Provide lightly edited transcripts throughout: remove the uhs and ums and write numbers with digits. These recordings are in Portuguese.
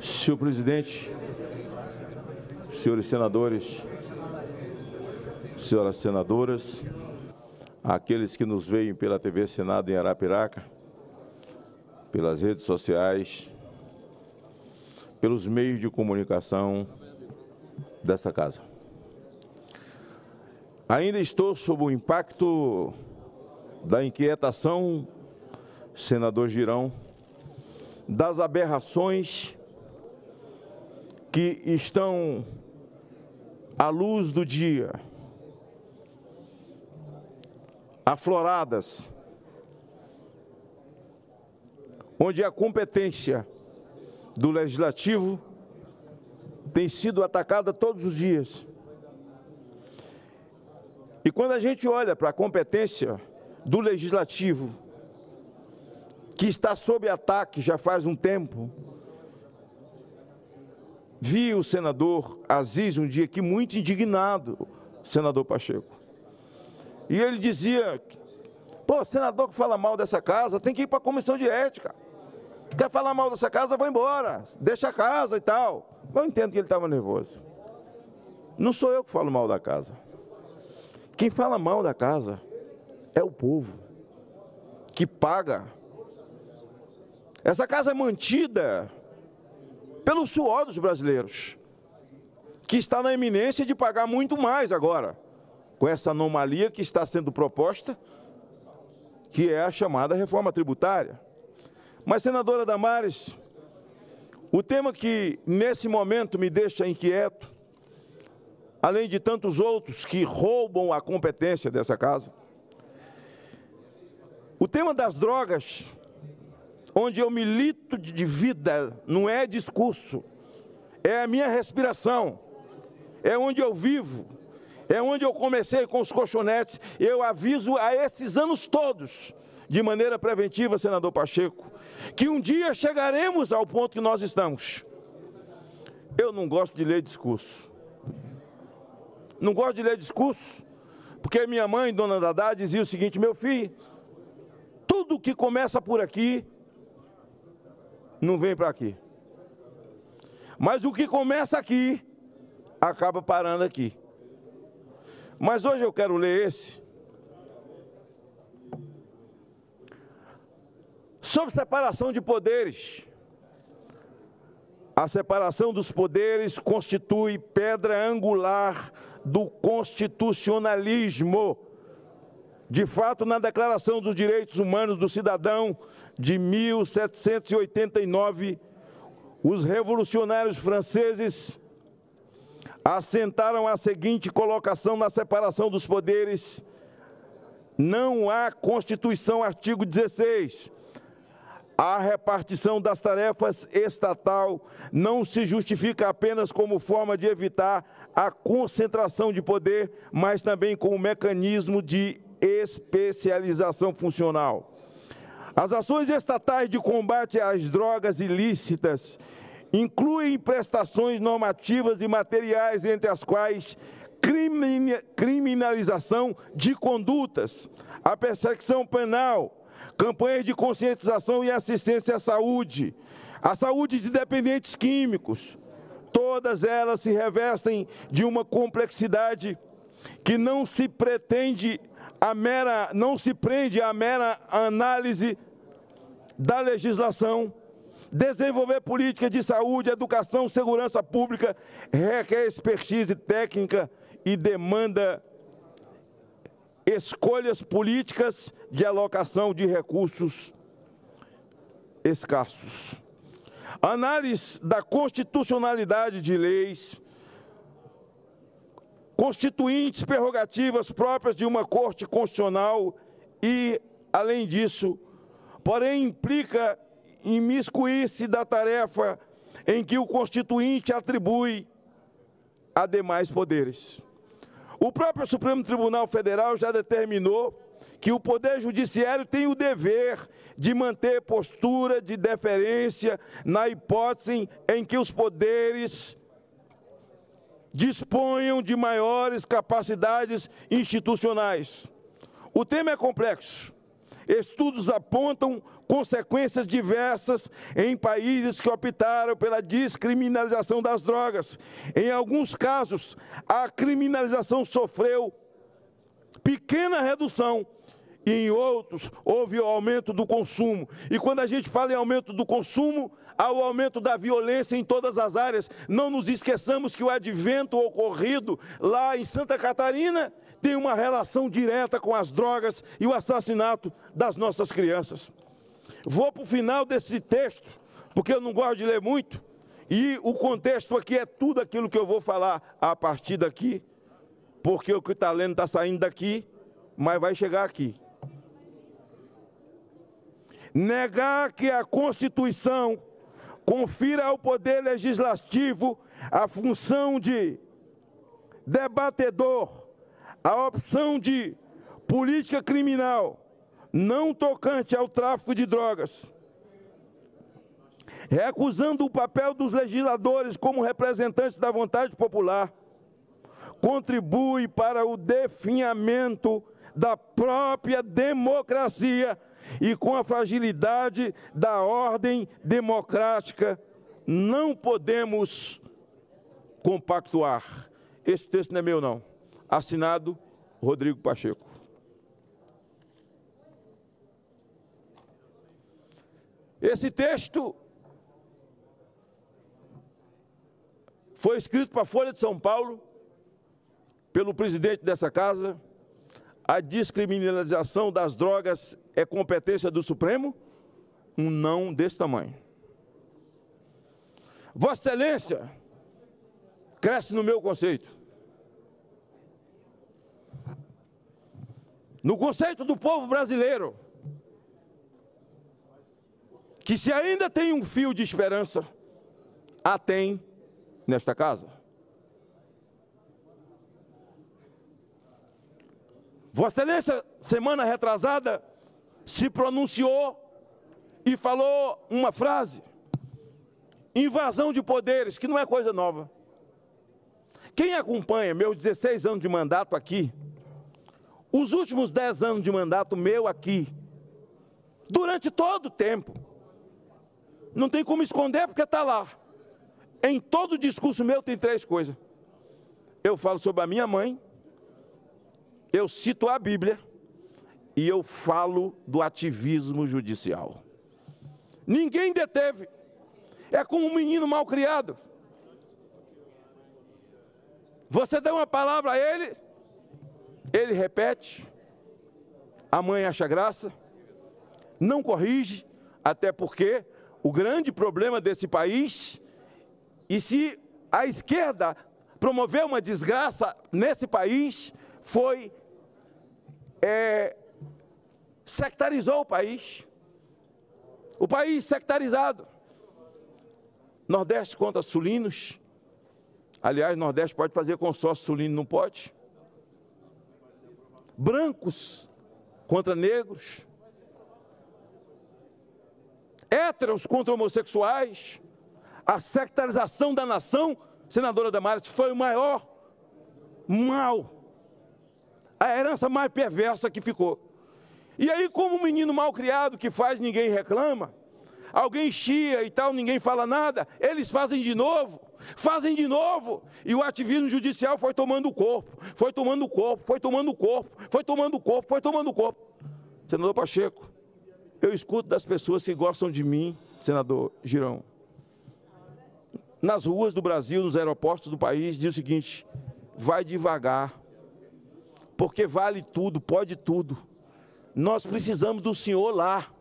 Senhor presidente, senhores senadores, senhoras senadoras, aqueles que nos veem pela TV Senado em Arapiraca, pelas redes sociais, pelos meios de comunicação dessa casa. Ainda estou sob o impacto da inquietação, senador Girão, das aberrações que estão à luz do dia, afloradas, onde a competência do Legislativo tem sido atacada todos os dias. E quando a gente olha para a competência do Legislativo, que está sob ataque já faz um tempo, vi o senador Aziz um dia aqui muito indignado, senador Pacheco. E ele dizia, pô, senador que fala mal dessa casa tem que ir para a comissão de ética. Quer falar mal dessa casa, vai embora, deixa a casa e tal. Eu entendo que ele estava nervoso. Não sou eu que falo mal da casa. Quem fala mal da casa é o povo, que paga. Essa casa é mantida pelo suor dos brasileiros, que está na iminência de pagar muito mais agora, com essa anomalia que está sendo proposta, que é a chamada reforma tributária. Mas, senadora Damares, o tema que nesse momento me deixa inquieto, além de tantos outros que roubam a competência dessa casa, o tema das drogas, onde eu milito de vida, não é discurso, é a minha respiração, é onde eu vivo, é onde eu comecei com os colchonetes. Eu aviso a esses anos todos, de maneira preventiva, senador Pacheco, que um dia chegaremos ao ponto que nós estamos. Eu não gosto de ler discurso. Não gosto de ler discurso, porque minha mãe, dona Dadá, dizia o seguinte, meu filho, tudo que começa por aqui, não vem para aqui. Mas o que começa aqui, acaba parando aqui. Mas hoje eu quero ler esse. Sobre separação de poderes. A separação dos poderes constitui pedra angular do constitucionalismo. De fato, na Declaração dos Direitos Humanos do Cidadão de 1789, os revolucionários franceses assentaram a seguinte colocação na separação dos poderes. Não há Constituição, artigo 16. A repartição das tarefas estatal não se justifica apenas como forma de evitar a concentração de poder, mas também como mecanismo de especialização funcional. As ações estatais de combate às drogas ilícitas incluem prestações normativas e materiais, entre as quais criminalização de condutas, a perseguição penal, campanhas de conscientização e assistência à saúde, a saúde de dependentes químicos. Todas elas se revestem de uma complexidade que não se prende à mera análise da legislação. Desenvolver políticas de saúde, educação, segurança pública requer expertise técnica e demanda escolhas políticas de alocação de recursos escassos. Análise da constitucionalidade de leis, constituintes prerrogativas próprias de uma Corte Constitucional e, além disso, porém implica imiscuir-se da tarefa em que o Constituinte atribui a demais poderes. O próprio Supremo Tribunal Federal já determinou que o Poder Judiciário tem o dever de manter postura de deferência na hipótese em que os poderes disponham de maiores capacidades institucionais. O tema é complexo Estudos apontam consequências diversas em países que optaram pela descriminalização das drogas. Em alguns casos, a criminalização sofreu pequena redução, e em outros houve o aumento do consumo. E quando a gente fala em aumento do consumo, há o aumento da violência em todas as áreas. Não nos esqueçamos que o advento ocorrido lá em Santa Catarina tem uma relação direta com as drogas e o assassinato das nossas crianças. Vou para o final desse texto, porque eu não gosto de ler muito, e o contexto aqui é tudo aquilo que eu vou falar a partir daqui, porque o que está lendo está saindo daqui, mas vai chegar aqui. Negar que a Constituição confira ao Poder Legislativo a função de debatedor, a opção de política criminal não tocante ao tráfico de drogas, recusando o papel dos legisladores como representantes da vontade popular, contribui para o definhamento da própria democracia e com a fragilidade da ordem democrática não podemos compactuar. Esse texto não é meu, não. Assinado Rodrigo Pacheco. Esse texto foi escrito para a Folha de São Paulo, pelo presidente dessa casa. A descriminalização das drogas é competência do Supremo? Um não desse tamanho. Vossa Excelência cresce no meu conceito. No conceito do povo brasileiro, que se ainda tem um fio de esperança, a tem nesta casa. Vossa Excelência, semana retrasada, se pronunciou e falou uma frase: invasão de poderes, que não é coisa nova. Quem acompanha meus 16 anos de mandato aqui, os últimos 10 anos de mandato meu aqui, durante todo o tempo, não tem como esconder porque está lá. Em todo discurso meu tem 3 coisas. Eu falo sobre a minha mãe, eu cito a Bíblia e eu falo do ativismo judicial. Ninguém deteve. É como um menino mal criado. Você dá uma palavra a ele, ele repete, a mãe acha graça, não corrige, até porque o grande problema desse país, e se a esquerda promoveu uma desgraça nesse país, foi sectarizou o país sectarizado. Nordeste contra sulinos, aliás, Nordeste pode fazer consórcio, sulino não pode. Brancos contra negros, héteros contra homossexuais, a sectarização da nação, senadora Damares, foi o maior mal, a herança mais perversa que ficou. E aí, como um menino mal criado que faz, ninguém reclama, alguém chia e tal, ninguém fala nada, eles fazem de novo, e o ativismo judicial foi tomando o corpo, foi tomando o corpo, foi tomando o corpo, foi tomando o corpo, foi tomando o corpo. Senador Pacheco, eu escuto das pessoas que gostam de mim, senador Girão, nas ruas do Brasil, nos aeroportos do país, diz o seguinte: vai devagar, porque vale tudo, pode tudo. Nós precisamos do senhor lá.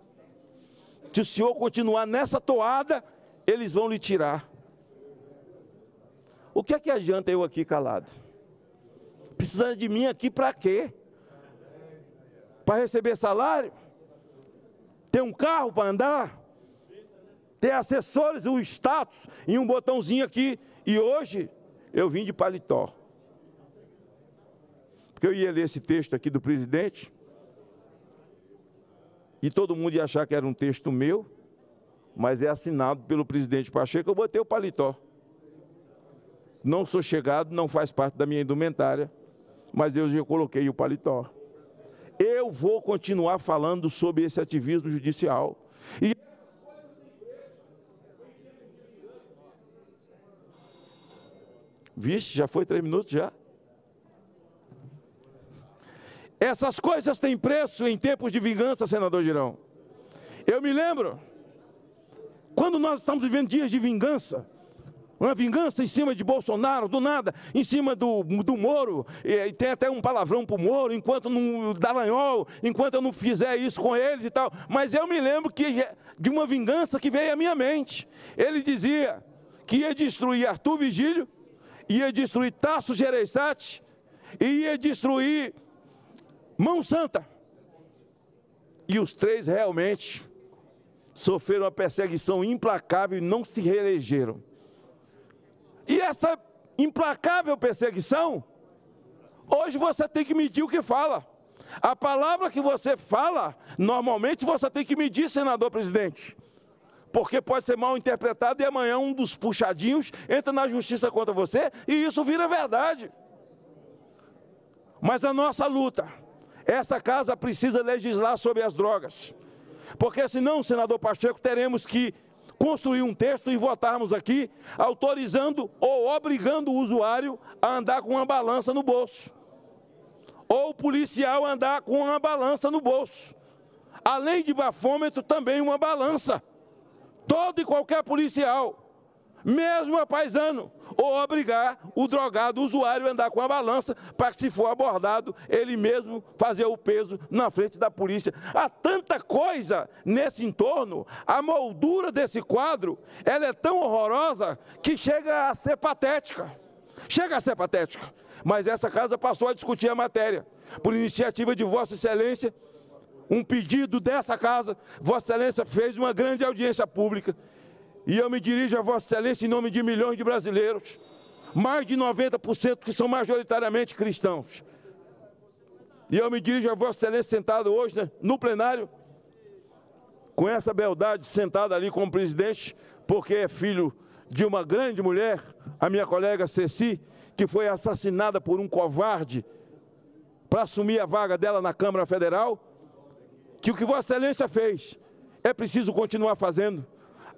Se o senhor continuar nessa toada, eles vão lhe tirar. O que é que adianta eu aqui calado? Precisando de mim aqui para quê? Para receber salário? Ter um carro para andar? Ter assessores, o status e um botãozinho aqui. E hoje eu vim de paletó. Porque eu ia ler esse texto aqui do presidente e todo mundo ia achar que era um texto meu, mas é assinado pelo presidente Pacheco. Eu botei o paletó. Não sou chegado, não faz parte da minha indumentária, mas eu já coloquei o paletó. eu vou continuar falando sobre esse ativismo judicial. E vixe, já foi 3 minutos já? Essas coisas têm preço em tempos de vingança, senador Girão. Eu me lembro, quando nós estamos vivendo dias de vingança, uma vingança em cima de Bolsonaro, do nada, em cima do Moro, e tem até um palavrão para o Moro, enquanto não Dallagnol, enquanto eu não fizer isso com eles e tal. Mas eu me lembro de uma vingança que veio à minha mente. Ele dizia que ia destruir Arthur Vigílio, ia destruir Tasso Gereissati e ia destruir Mão Santa. E os 3 realmente sofreram uma perseguição implacável e não se reelegeram. E essa implacável perseguição, hoje você tem que medir o que fala. A palavra que você fala, normalmente você tem que medir, senador presidente. Porque pode ser mal interpretado e amanhã um dos puxadinhos entra na justiça contra você e isso vira verdade. Mas a nossa luta, essa casa precisa legislar sobre as drogas. Porque senão, senador Pacheco, teremos que construir um texto e votarmos aqui, autorizando ou obrigando o usuário a andar com uma balança no bolso. Ou o policial andar com uma balança no bolso. Além de bafômetro, também uma balança. Todo e qualquer policial, mesmo a paisano, ou obrigar o drogado, o usuário, a andar com a balança, para que, se for abordado, ele mesmo fazer o peso na frente da polícia. Há tanta coisa nesse entorno, a moldura desse quadro, ela é tão horrorosa que chega a ser patética. Chega a ser patética. Mas essa casa passou a discutir a matéria, por iniciativa de Vossa Excelência, um pedido dessa casa, Vossa Excelência fez uma grande audiência pública. E eu me dirijo a Vossa Excelência em nome de milhões de brasileiros, mais de 90% que são majoritariamente cristãos. E eu me dirijo a Vossa Excelência sentado hoje, né, no plenário, com essa beldade, sentado ali como presidente, porque é filho de uma grande mulher, a minha colega Ceci, que foi assassinada por um covarde para assumir a vaga dela na Câmara Federal, que o que Vossa Excelência fez é preciso continuar fazendo.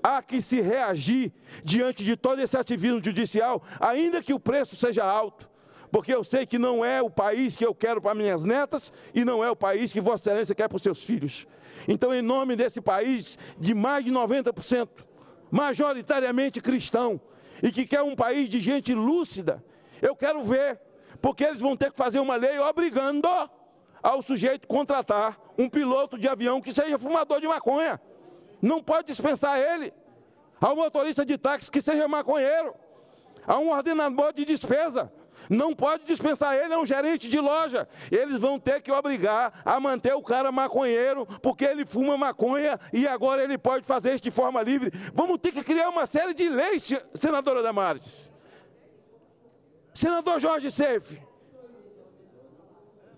Há que se reagir diante de todo esse ativismo judicial, ainda que o preço seja alto, porque eu sei que não é o país que eu quero para minhas netas e não é o país que Vossa Excelência quer para os seus filhos. Então, em nome desse país de mais de 90%, majoritariamente cristão, e que quer um país de gente lúcida, eu quero ver, porque eles vão ter que fazer uma lei obrigando ao sujeito contratar um piloto de avião que seja fumador de maconha. Não pode dispensar ele. Ao motorista de táxi que seja maconheiro. A um ordenador de despesa. Não pode dispensar ele, é um gerente de loja. Eles vão ter que obrigar a manter o cara maconheiro, porque ele fuma maconha e agora ele pode fazer isso de forma livre. Vamos ter que criar uma série de leis, senadora Damares. Senador Jorge Seife.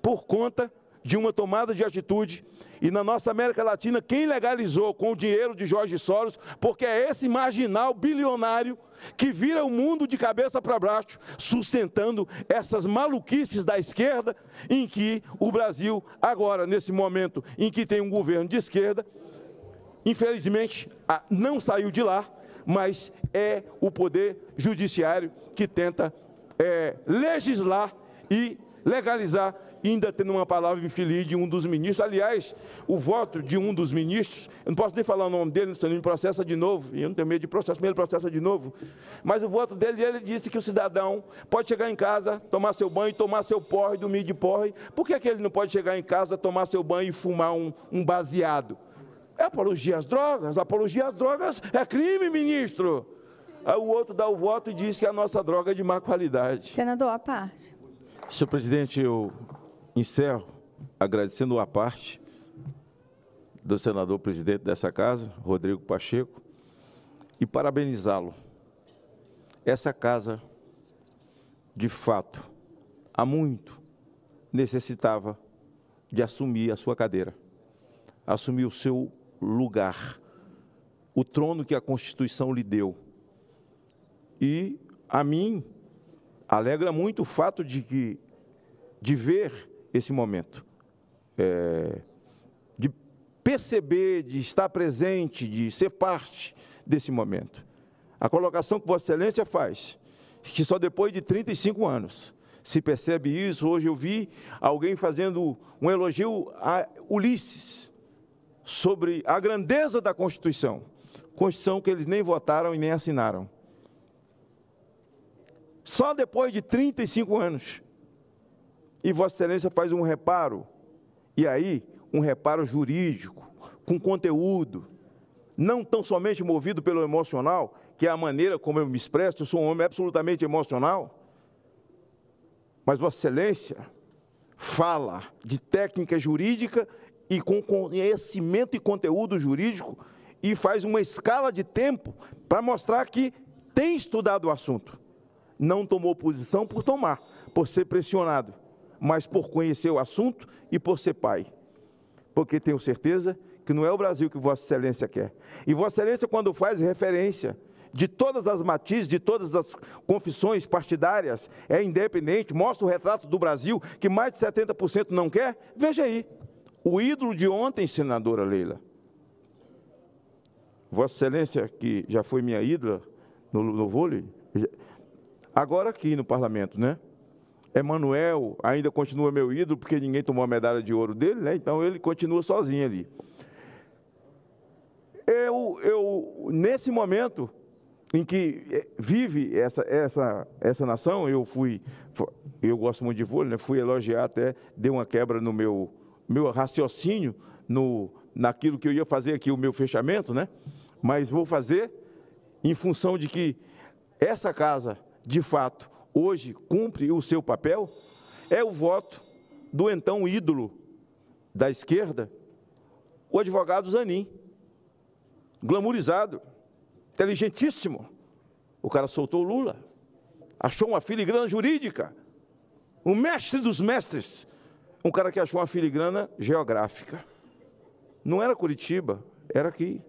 Por conta de uma tomada de atitude, e na nossa América Latina, quem legalizou com o dinheiro de Jorge Soros, porque é esse marginal bilionário que vira o mundo de cabeça para baixo, sustentando essas maluquices da esquerda, em que o Brasil, agora, nesse momento em que tem um governo de esquerda, infelizmente, não saiu de lá, mas é o poder judiciário que tenta legislar e legalizar, ainda tendo uma palavra infeliz de um dos ministros. Aliás, o voto de um dos ministros, eu não posso nem falar o nome dele, senão ele me processa de novo, e eu não tenho medo de processo, mas ele processa de novo. Mas o voto dele, ele disse que o cidadão pode chegar em casa, tomar seu banho, tomar seu porre, dormir de porre. Por que ele não pode chegar em casa, tomar seu banho e fumar um baseado? É apologia às drogas. Apologia às drogas é crime, ministro. Aí o outro dá o voto e diz que a nossa droga é de má qualidade. Senador, à parte. Senhor presidente, eu encerro agradecendo a parte do senador presidente dessa casa, Rodrigo Pacheco, e parabenizá-lo. Essa casa, de fato, há muito necessitava de assumir a sua cadeira, assumir o seu lugar, o trono que a Constituição lhe deu. E a mim alegra muito o fato de ver esse momento. de perceber, de estar presente, de ser parte desse momento. A colocação que Vossa Excelência faz, que só depois de 35 anos se percebe isso. Hoje eu vi alguém fazendo um elogio a Ulisses sobre a grandeza da Constituição que eles nem votaram e nem assinaram. Só depois de 35 anos. E Vossa Excelência faz um reparo, e aí um reparo jurídico, com conteúdo, não tão somente movido pelo emocional, que é a maneira como eu me expresso. Eu sou um homem absolutamente emocional, mas Vossa Excelência fala de técnica jurídica e com conhecimento e conteúdo jurídico, e faz uma escala de tempo para mostrar que tem estudado o assunto. Não tomou posição por tomar, por ser pressionado, mas por conhecer o assunto e por ser pai. Porque tenho certeza que não é o Brasil que Vossa Excelência quer. E Vossa Excelência, quando faz referência de todas as matizes, de todas as confissões partidárias, é independente, mostra o retrato do Brasil, que mais de 70% não quer, veja aí, o ídolo de ontem, senadora Leila. Vossa Excelência, que já foi minha ídola no vôlei, agora aqui no parlamento, né? Emanuel ainda continua meu ídolo, porque ninguém tomou a medalha de ouro dele, né? Então ele continua sozinho ali. Nesse momento em que vive essa nação, eu gosto muito de vôlei, né? Fui elogiar, até dei uma quebra no meu raciocínio, naquilo que eu ia fazer aqui, o meu fechamento, né? Mas vou fazer em função de que essa casa, de fato, hoje cumpre o seu papel, é o voto do então ídolo da esquerda, o advogado Zanin, glamourizado, inteligentíssimo. O cara soltou o Lula, achou uma filigrana jurídica, o mestre dos mestres, um cara que achou uma filigrana geográfica. Não era Curitiba, era aqui.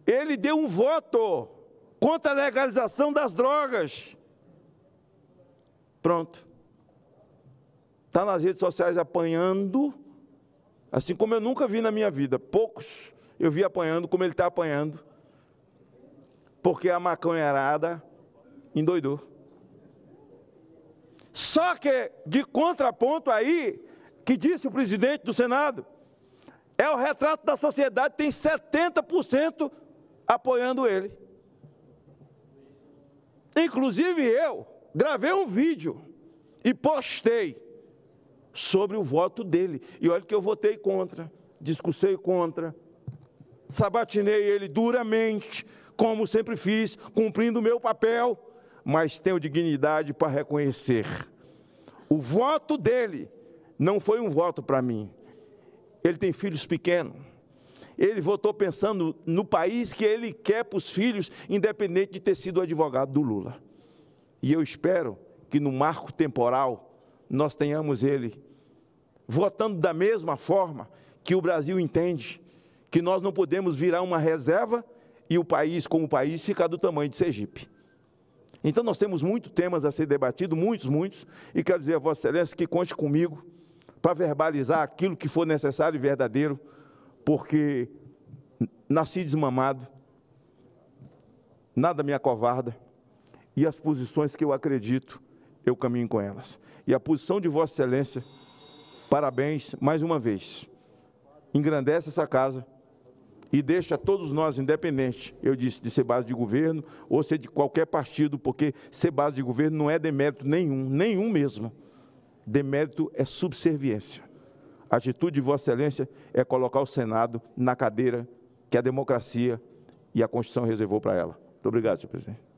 Ele deu um voto contra a legalização das drogas. Pronto. Está nas redes sociais apanhando, assim como eu nunca vi na minha vida. Poucos eu vi apanhando como ele está apanhando, porque a maconharada endoidou. Só que, de contraponto aí, que disse o presidente do Senado, é o retrato da sociedade, tem 70% apoiando ele. Inclusive eu gravei um vídeo e postei sobre o voto dele. E olha que eu votei contra, discursei contra, sabatinei ele duramente, como sempre fiz, cumprindo o meu papel, mas tenho dignidade para reconhecer. O voto dele não foi um voto para mim. Ele tem filhos pequenos. Ele votou pensando no país que ele quer para os filhos, independente de ter sido advogado do Lula. E eu espero que no marco temporal nós tenhamos ele votando da mesma forma que o Brasil entende que nós não podemos virar uma reserva e o país, como país, ficar do tamanho de Sergipe. Então nós temos muitos temas a ser debatidos, muitos, e quero dizer a Vossa Excelência que conte comigo para verbalizar aquilo que for necessário e verdadeiro, porque nasci desmamado, nada me acovarda, e as posições que eu acredito, eu caminho com elas. E a posição de Vossa Excelência, parabéns mais uma vez, engrandece essa casa e deixa todos nós, independentes, eu disse, de ser base de governo ou ser de qualquer partido, porque ser base de governo não é demérito nenhum mesmo. Demérito é subserviência. A atitude de Vossa Excelência é colocar o Senado na cadeira que a democracia e a Constituição reservou para ela. Muito obrigado, senhor presidente.